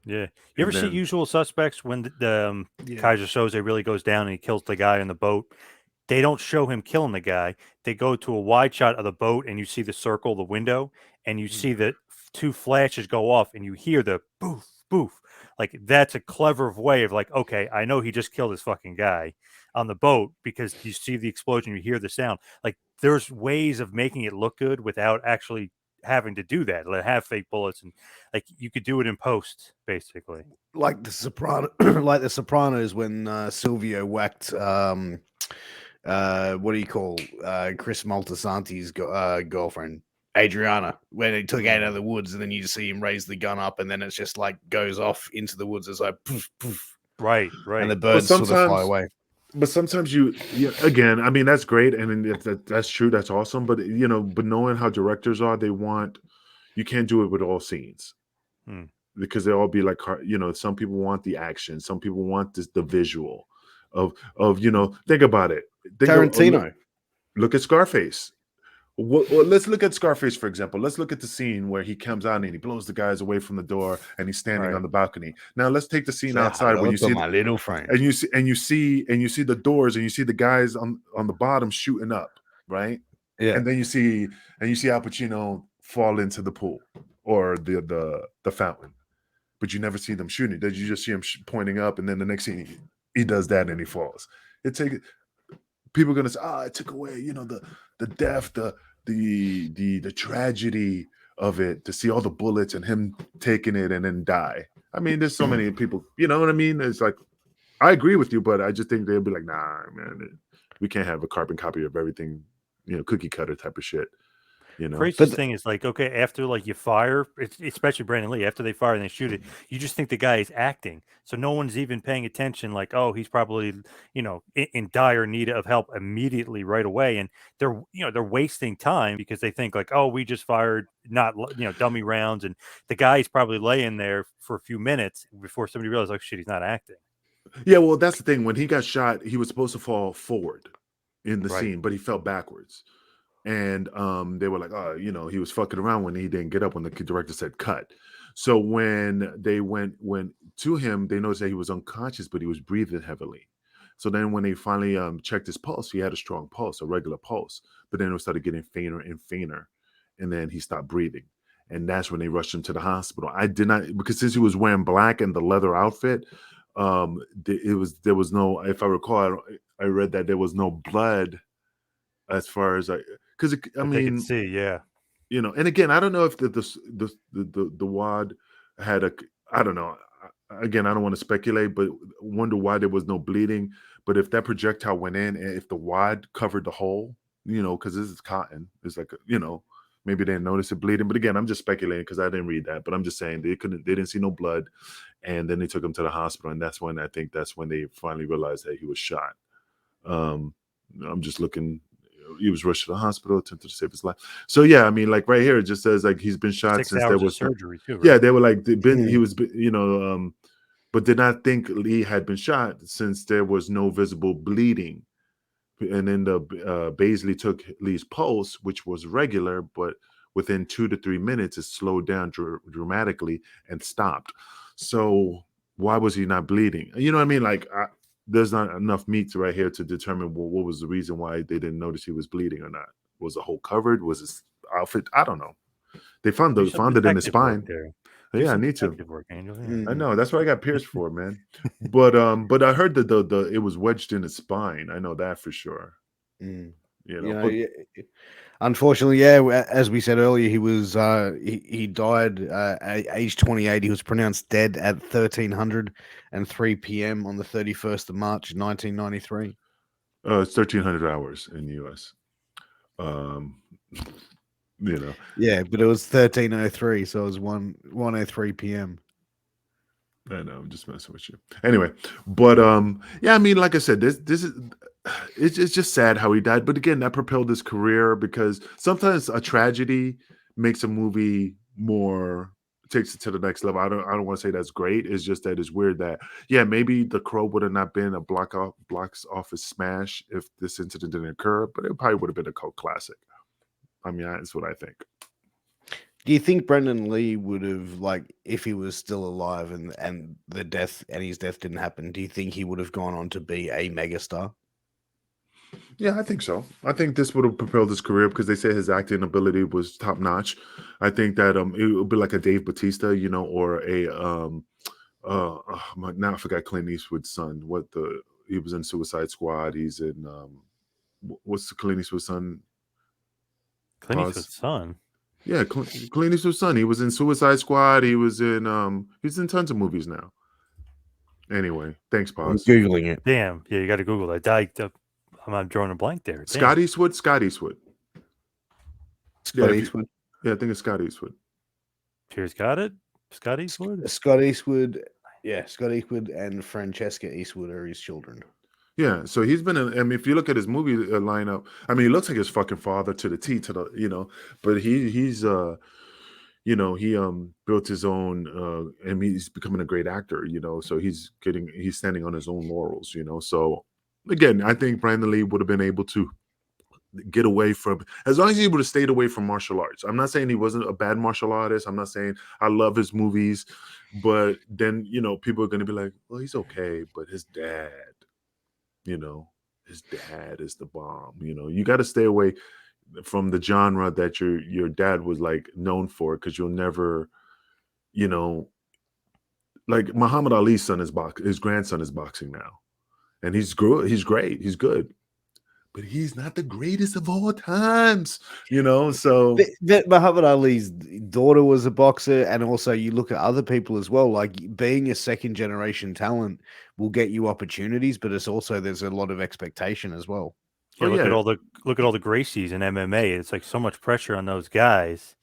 Yeah, you ever see Usual Suspects when the Kaiser Soze really goes down and he kills the guy on the boat? They don't show him killing the guy. They go to a wide shot of the boat and you see the circle, the window, and you see the two flashes go off and you hear the boof, boof. Like, that's a clever way of like, okay, I know he just killed this fucking guy on the boat because you see the explosion, you hear the sound. Like, there's ways of making it look good without actually having to do that. Like, have fake bullets, and like you could do it in post, basically. Like the Sopranos when Silvio whacked what do you call Chris Moltisanti's girlfriend, Adriana, when he took out of the woods, and then you see him raise the gun up, and then it's just like goes off into the woods. It's like poof, poof. Right. And the birds sort of fly away. But sometimes again, I mean, that's great, and that's true, that's awesome. But but knowing how directors are, you can't do it with all scenes because they all be like, some people want the action, some people want the visual of think about it. Tarantino. Look at Scarface. Let's look at Scarface, for example. Let's look at the scene where he comes out and he blows the guys away from the door and he's standing on the balcony. Now let's take the scene outside where you see my little friend, and you see the doors and you see the guys on the bottom shooting up, right? Yeah. And then you see Al Pacino fall into the pool or the fountain, but you never see them shooting. You just see him pointing up, and then the next scene he does that and he falls. People are gonna say, it took away, the death, the tragedy of it, to see all the bullets and him taking it and then die. I mean, there's so many people, you know what I mean? It's like, I agree with you, but I just think they'll be like, nah, man, we can't have a carbon copy of everything, cookie cutter type of shit. You know, Craziest thing is like, okay, after like you fire, especially BrandonLee, after they fire and they shoot it, you just think the guy is acting. So no one's even paying attention. Like, oh, he's probably, in dire need of help immediately right away. And they're wasting time because they think like, oh, we just fired not, dummy rounds. And the guy's probably laying there for a few minutes before somebody realizes, like, shit, he's not acting. yeah. Well, that's the thing. When he got shot, he was supposed to fall forward in the Right. scene, but he fell backwards. And they were like, oh, he was fucking around when he didn't get up when the director said cut. So when they went to him, they noticed that he was unconscious, but he was breathing heavily. So then when they finally checked his pulse, he had a strong pulse, a regular pulse, but then it started getting fainter and fainter, and then he stopped breathing. And that's when they rushed him to the hospital. I did not, because since he was wearing black and the leather outfit, there was no, if I recall, I read that there was no blood as far as because I But they could mean, see, yeah. and again, I don't know if the wad had a, I don't know. Again, I don't want to speculate, but wonder why there was no bleeding. But if that projectile went in, and if the wad covered the hole, because this is cotton, it's like, maybe they didn't notice it bleeding. But again, I'm just speculating because I didn't read that. But I'm just saying they didn't see no blood, and then they took him to the hospital, and that's when they finally realized that he was shot. I'm just looking. He was rushed to the hospital, attempted to save his life. So yeah, I mean, like right here, it just says like he's been shot 6 since hours there of was surgery too, right? Yeah, they were like he was, but did not think Lee had been shot since there was no visible bleeding. And then the Baisley took Lee's pulse, which was regular, but within 2 to 3 minutes, it slowed down dramatically and stopped. So why was he not bleeding? You know what I mean? Like, there's not enough meat right here to determine what was the reason why they didn't notice he was bleeding or not. Was the hole covered? Was his outfit? I don't know. They found Do some it in his detective work spine. there. Do Yeah, I some need to. detective work, Angel. Yeah. I know. That's what I got Piers for, man. But I heard that the it was wedged in his spine. I know that for sure. But Unfortunately, yeah, as we said earlier, he was he died at age 28. He was pronounced dead at 1303 p.m. on the 31st of March, 1993. It's 1,300 hours in the U.S. Yeah, but it was 1303, so it was 1:03 p.m. I know, I'm just messing with you. Anyway, but yeah, I mean, like I said, this is it's just sad how he died. But again, that propelled his career because sometimes a tragedy makes a movie takes it to the next level. I don't want to say that's great. It's just that it's weird that maybe TheCrow would have not been a box office smash if this incident didn't occur, but it probably would have been a cult classic. I mean, that's what I think. Do you think BrandonLee would have, like, if he was still alive and his death didn't happen, do you think he would have gone on to be a megastar? Yeah, I think so. I think this would have propelled his career because they say his acting ability was top notch. I think that it would be like a Dave Bautista, or a now I forgot Clint Eastwood's son. He was in Suicide Squad. He's in what's the Clint Eastwood's son? Clint Eastwood's son. Yeah, Clint Eastwood's son. He was in Suicide Squad. He was in he's in tons of movies now. Anyway, thanks, Pause. I'm Googling it. Damn. Yeah, you got to Google that. I'm drawing a blank there. Damn. Scott Eastwood. Scott Eastwood. Yeah, I think it's Scott Eastwood. Piers got it. Scott Eastwood. Scott Eastwood. Yeah, Scott Eastwood and Francesca Eastwood are his children. Yeah, so he's been in. I mean, if you look at his movie lineup, I mean, he looks like his fucking father to the T, but he's he built his own, and he's becoming a great actor, so he's standing on his own laurels, So again, I think BrandonLee would have been able to get away from, as long as he would have stayed away from martial arts. I'm not saying he wasn't a bad martial artist. I'm not saying I love his movies, but then people are going to be like, well, he's okay, but his dad is the bomb. You got to stay away from the genre that your dad was like known for, because you'll never, like Muhammad Ali's son his grandson is boxing now, and he's great, he's good, but he's not the greatest of all times, so Muhammad Ali's daughter was a boxer, and also you look at other people as well, like being a second generation talent will get you opportunities, but it's also there's a lot of expectation as well. Yeah, Oh, look yeah. at all the Gracies in MMA. It's like so much pressure on those guys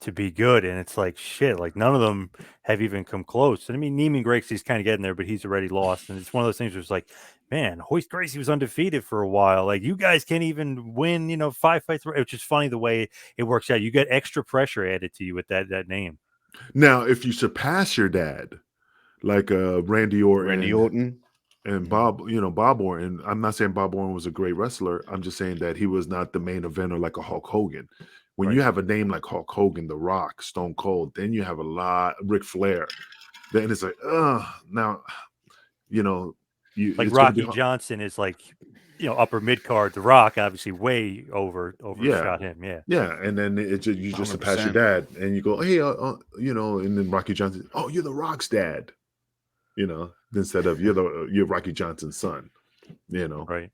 to be good, and it's like shit. Like none of them have even come close. And I mean, Neiman Gracie's kind of getting there, but he's already lost. And it's one of those things where it's like, man, Hoist Gracie was undefeated for a while. Like you guys can't even win, 5 fights. Which is funny the way it works out. You get extra pressure added to you with that name. Now, if you surpass your dad, like Randy Orton, Randy Orton. and Bob, Bob Orton. I'm not saying Bob Orton was a great wrestler. I'm just saying that he was not the main eventer like a Hulk Hogan. When you Right. have a name like Hulk Hogan, The Rock, Stone Cold, then you have a lot, Ric Flair. Then it's like, now, Like it's gonna be Rocky hard. Johnson is like, upper mid card. The Rock obviously way Yeah, overshot him. Yeah. yeah, and then you just surpass your 100%. dad, and you go, hey, and then Rocky Johnson, oh, you're The Rock's dad, instead of you're Rocky Johnson's son, Right.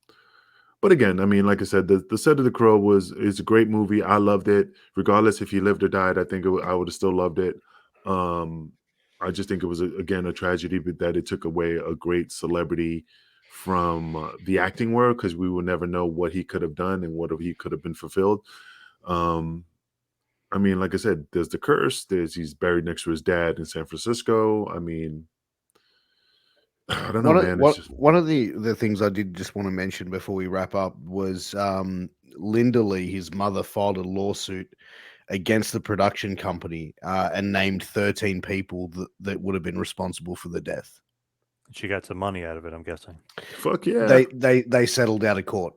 But again, I mean, like I said, the set of The Crow is a great movie. I loved it, regardless if he lived or died. I think I would have still loved it. I just think it was again a tragedy, but that it took away a great celebrity from the acting world, because we will never know what he could have done and what he could have been fulfilled. I mean, like I said, there's the curse. He's buried next to his dad in San Francisco. I mean, I don't know, man. It's just One of the things I did just want to mention before we wrap up was Linda Lee, his mother, filed a lawsuit against the production company and named 13 people that would have been responsible for the death. She got some money out of it, I'm guessing. fuck yeah. They settled out of court.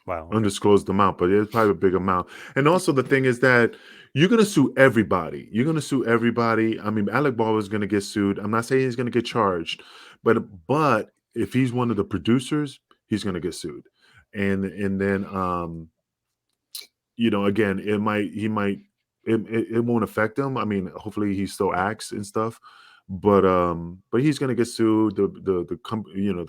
Wow. Okay. Undisclosed amount, but it's probably a big amount. And also the thing is that you're gonna sue everybody. You're gonna sue everybody. I mean, Alec Baldwin is gonna get sued. I'm not saying he's gonna get charged, but if he's one of the producers, he's gonna get sued. And then again, it won't affect him. I mean, hopefully he still acts and stuff. But he's gonna get sued. The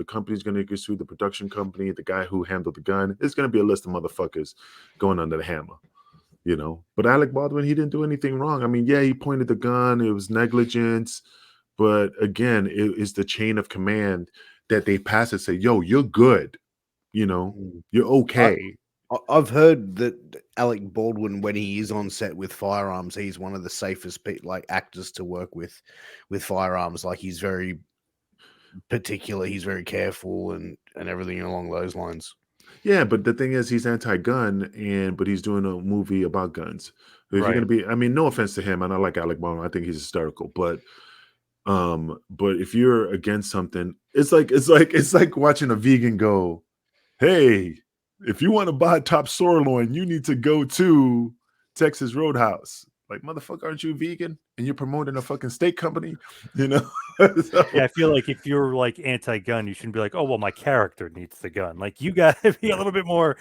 company's gonna get sued. The production company, the guy who handled the gun. It's gonna be a list of motherfuckers going under the hammer. But Alec Baldwin, he didn't do anything wrong. I mean, yeah, he pointed the gun. It was negligence, but again, it is the chain of command that they pass and say, "Yo, you're good. You're okay." I've heard that Alec Baldwin, when he is on set with firearms, he's one of the safest actors to work with firearms. Like he's very particular, he's very careful, and everything along those lines. Yeah, but the thing is, he's anti-gun, but he's doing a movie about guns. If you're gonna be, I mean, no offense to him, and I like Alec Baldwin, I think he's hysterical, but if you're against something, it's like watching a vegan go, "Hey, if you want to buy top sirloin, you need to go to Texas Roadhouse." Like, motherfucker, aren't you vegan? And you're promoting a fucking steak company, So, Yeah, I feel like if you're like anti-gun, you shouldn't be like, oh well, my character needs the gun. Like you got to be a little bit more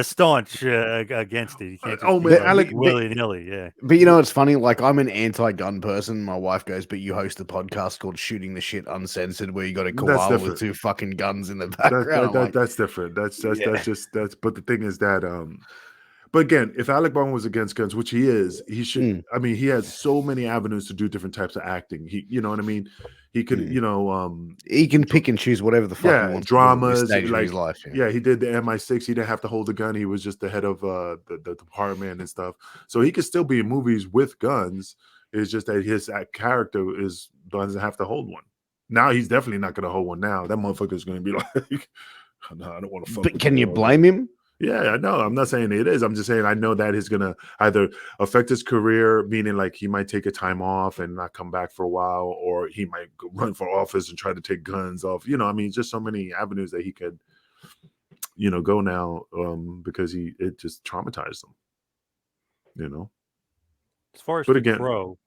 staunch against it. You can't just Oh, be man, like Alec, willy-nilly. Yeah, But it's funny. Like I'm an anti-gun person. My wife goes, "But you host a podcast called Shooting the Shit Uncensored, where you got a that's koala with different. 2 fucking guns in the background." I'm like, That's different. That's Yeah. just but the thing is that but again, if Alec Baldwin was against guns, which he is, he should. I mean, he has so many avenues to do different types of acting. You know what I mean? He could, he can pick and choose whatever the fuck he wants dramas, to do at this stage of his life. Yeah, he did the MI6. He didn't have to hold a gun. He was just the head of the department and stuff. So he could still be in movies with guns. It's just that his character doesn't have to hold one. Now he's definitely not going to hold one. Now that motherfucker's going to be like, "No, I don't want to fuck." But can you blame him? Yeah, I know. I'm not saying it is. I'm just saying I know that is going to either affect his career, meaning like he might take a time off and not come back for a while, or he might run for office and try to take guns off. I mean, just so many avenues that he could, go now because it just traumatized him. as far as But the again, Crow,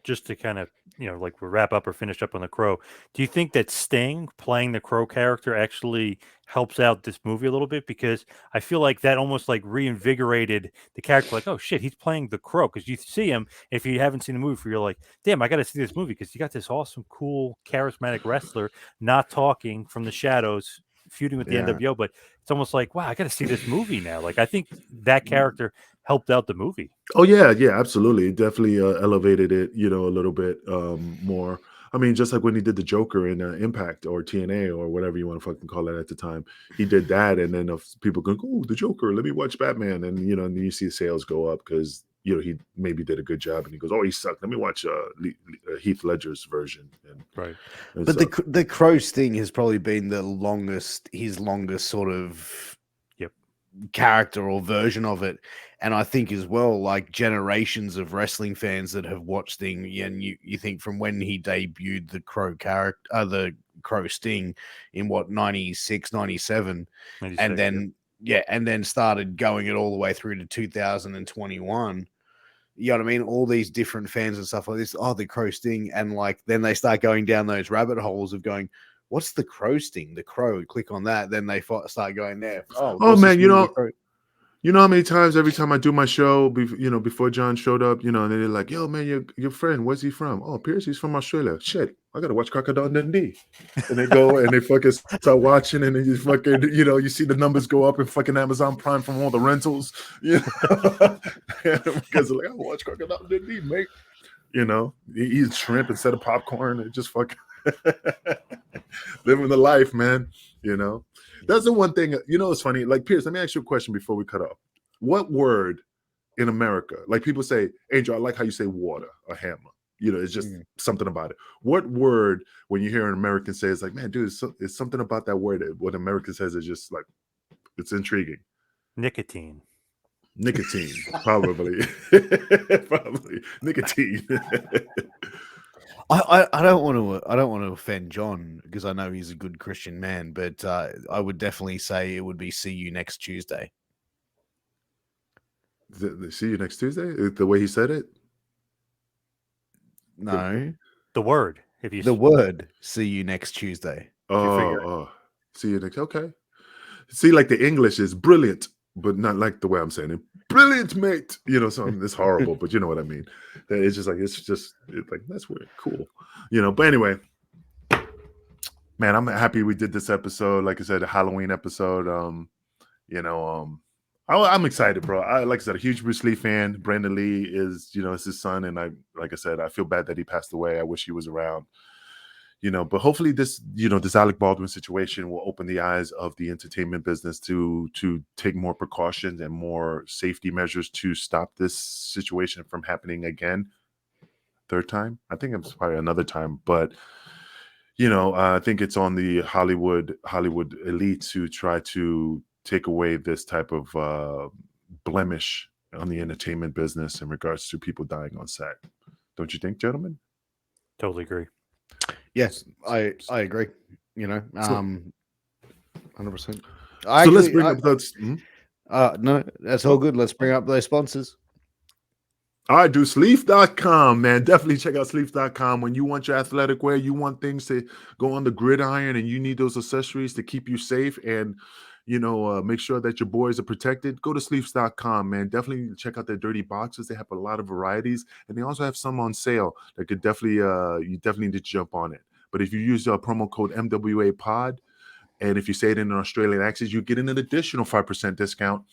just to kind of like we wrap up or finish up on the Crow. Do you think that Sting playing the Crow character actually helps out this movie a little bit? Because I feel like that almost like reinvigorated the character. Like, oh shit, he's playing the Crow. Because you see him, if you haven't seen the movie, you're like, damn, I got to see this movie because you got this awesome, cool, charismatic wrestler not talking from the shadows, feuding with the Yeah. NWO. But it's almost like, wow, I got to see this movie now. Like, I think that character helped out the movie. Oh yeah, absolutely. It definitely elevated it, a little bit more. I mean, just like when he did the Joker in Impact or TNA or whatever you want to fucking call it at the time, he did that, and then if people go, "Oh, the Joker, let me watch Batman," and and then you see sales go up because he maybe did a good job, and he goes, "Oh, he sucked. Let me watch Heath Ledger's version." And, Right. But the Crow sting has probably been his longest sort of character or version of it. And I think as well, like generations of wrestling fans that have watched Sting, and you think from when he debuted the Crow character, the Crow Sting in what 96, 97, 96, and then and then started going it all the way through to 2021. You know what I mean? All these different fans and stuff like this. Oh, the Crow Sting, and like then they start going down those rabbit holes of going, what's the Crow Sting? The Crow. Click on that. Then they start going there. Oh man, you know how many times every time I do my show, before John showed up, and they're like, "Yo, man, your friend, where's he from? Oh, Piers, he's from Australia. Shit, I gotta watch Crocodile Dundee." And they go and they fucking start watching, and then you fucking, you see the numbers go up in fucking Amazon Prime from all the rentals, because they're like, "I watch Crocodile Dundee, mate." He eats shrimp instead of popcorn. It just fucking living the life, man. That's the one thing. It's funny. Like, Piers, let me ask you a question before we cut off. What word in America, like people say, Angel, I like how you say water or hammer. It's just something about it. What word, when you hear an American say, it's like, man, dude, it's something about that word. What American says is just like, it's intriguing. Nicotine, probably. Probably nicotine. I don't want to offend John because I know he's a good Christian man, but I would definitely say it would be see you next Tuesday. See you next Tuesday? The way he said it? No. The word. The word see you next Tuesday. See you next. Okay. See, like the English is brilliant, but not like the way I'm saying it. Brilliant, mate. Something it's horrible, but you know what I mean. It's just like that's weird, cool. But anyway, man, I'm happy we did this episode. Like I said, a Halloween episode. I'm excited, bro. Like I said, a huge Bruce Lee fan. BrandonLee is, it's his son, and like I said, I feel bad that he passed away. I wish he was around. But hopefully this Alec Baldwin situation will open the eyes of the entertainment business to take more precautions and more safety measures to stop this situation from happening again. Third time? I think it's probably another time, but I think it's on the Hollywood elite to try to take away this type of blemish on the entertainment business in regards to people dying on set. Don't you think, gentlemen? Totally agree. Yes, I agree. 100%. So let's bring up those. No, that's all good. Let's bring up those sponsors. All right, dude, sleeve.com, man. Definitely check out sleeve.com. When you want your athletic wear, you want things to go on the gridiron, and you need those accessories to keep you safe and make sure that your boys are protected, go to sleeves.com, man. Definitely check out their dirty boxes. They have a lot of varieties, and they also have some on sale that could definitely, you definitely need to jump on it. But if you use promo code MWA pod, and if you say it in an Australian accent, you get an additional 5% discount.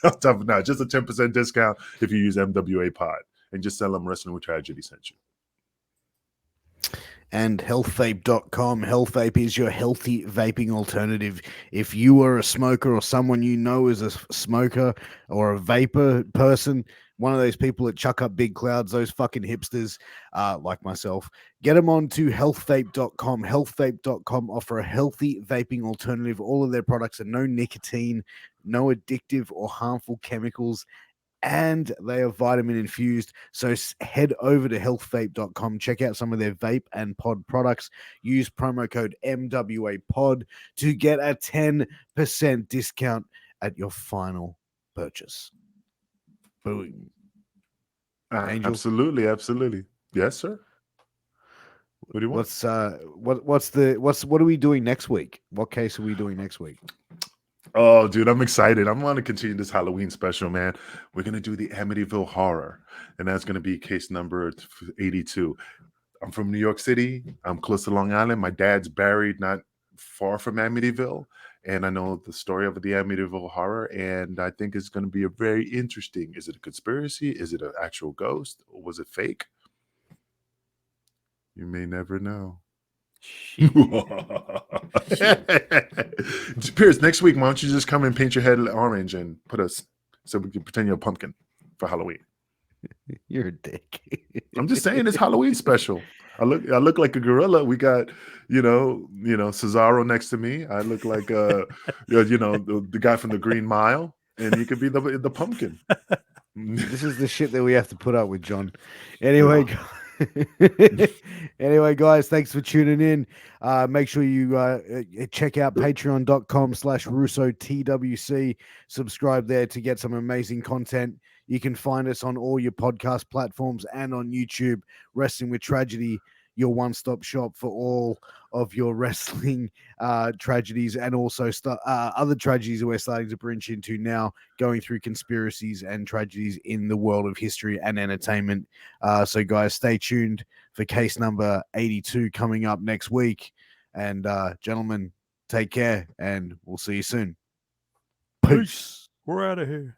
On top of that, just a 10% discount if you use MWA pod, and just tell them Wrestling with Tragedy sent you. And healthvape.com. Healthvape is your healthy vaping alternative. If you are a smoker or someone you know is a smoker or a vapor person, one of those people that chuck up big clouds, those fucking hipsters like myself, get them on to healthvape.com. Healthvape.com offer a healthy vaping alternative. All of their products are no nicotine, no addictive or harmful chemicals, and they are vitamin infused. So head over to healthvape.com, check out some of their vape and pod products. Use promo code MWAPOD to get a 10% discount at your final purchase. Boom. Angel? Absolutely. Yes, sir. What do you want? What are we doing next week? What case are we doing next week? Oh, dude, I'm excited. I'm going to continue this Halloween special, man. We're going to do the Amityville Horror, and that's going to be case number 82. I'm from New York City. I'm close to Long Island. My dad's buried not far from Amityville, and I know the story of the Amityville Horror, and I think it's going to be a very interesting. Is it a conspiracy? Is it an actual ghost? Or was it fake? You may never know. Shit. Piers, next week, why don't you just come and paint your head orange and put us so we can pretend you're a pumpkin for Halloween? You're a dick. I'm just saying it's Halloween special. I look like a gorilla. We got, Cesaro next to me. I look like the guy from the Green Mile, and you could be the pumpkin. This is the shit that we have to put up with, John. Anyway, guys, thanks for tuning in. Make sure you check out patreon.com/RussoTWC. Subscribe there to get some amazing content. You can find us on all your podcast platforms and on YouTube. Wrestling with Tragedy, your one-stop shop for all of your wrestling tragedies, and also other tragedies that we're starting to branch into now, going through conspiracies and tragedies in the world of history and entertainment. So guys, stay tuned for case number 82 coming up next week. And gentlemen, take care, and we'll see you soon. Peace. We're out of here.